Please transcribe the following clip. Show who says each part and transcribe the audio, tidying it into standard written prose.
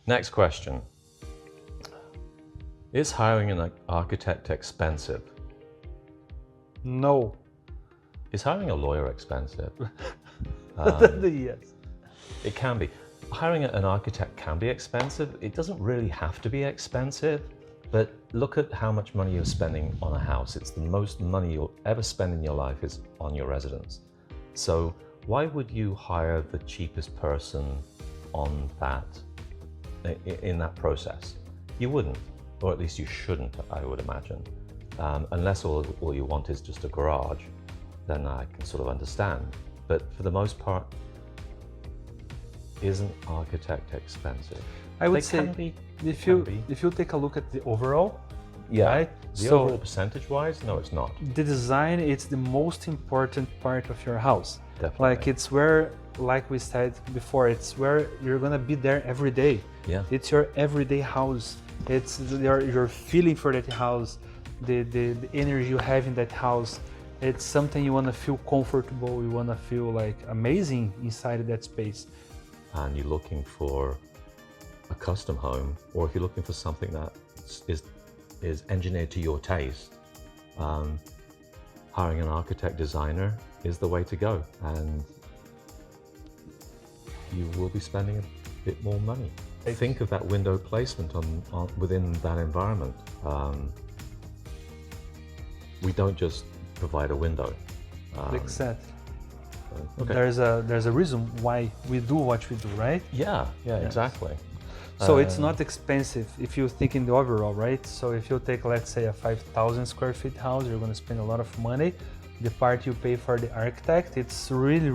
Speaker 1: Next question. Is hiring an architect expensive?
Speaker 2: No.
Speaker 1: Is hiring a lawyer expensive?
Speaker 2: Yes.
Speaker 1: It can be. Hiring an architect can be expensive. It doesn't really have to be expensive, but look at how much money you're spending on a house. It's the most money you'll ever spend in your life is on your residence. So why would you hire the cheapest person on that, in that process? You wouldn't, or at least you shouldn't, I would imagine. Unless all you want is just a garage, then I can sort of understand. But for the most part, isn't architect expensive?
Speaker 2: I would say if you take a look at the overall, right?
Speaker 1: The overall percentage-wise, no, it's not.
Speaker 2: The design, it's the most important part of your house.
Speaker 1: Definitely.
Speaker 2: Like it's where, like we said before, it's where you're gonna be there every day.
Speaker 1: Yeah.
Speaker 2: It's your everyday house. It's your feeling for that house, the energy you have in that house. It's something you wanna feel comfortable, you wanna feel like amazing inside that space.
Speaker 1: And you're looking for a custom home, or if you're looking for something that is engineered to your taste, hiring an architect designer is the way to go, and you will be spending a bit more money. Think of that window placement on within that environment. We don't just provide a window.
Speaker 2: Exactly.
Speaker 1: Okay.
Speaker 2: There's a reason why we do what we do, right?
Speaker 1: Yeah, exactly.
Speaker 2: So it's not expensive if you think in the overall, right? So if you take, let's say, a 5,000 square feet house, you're going to spend a lot of money. The part you pay for the architect, it's really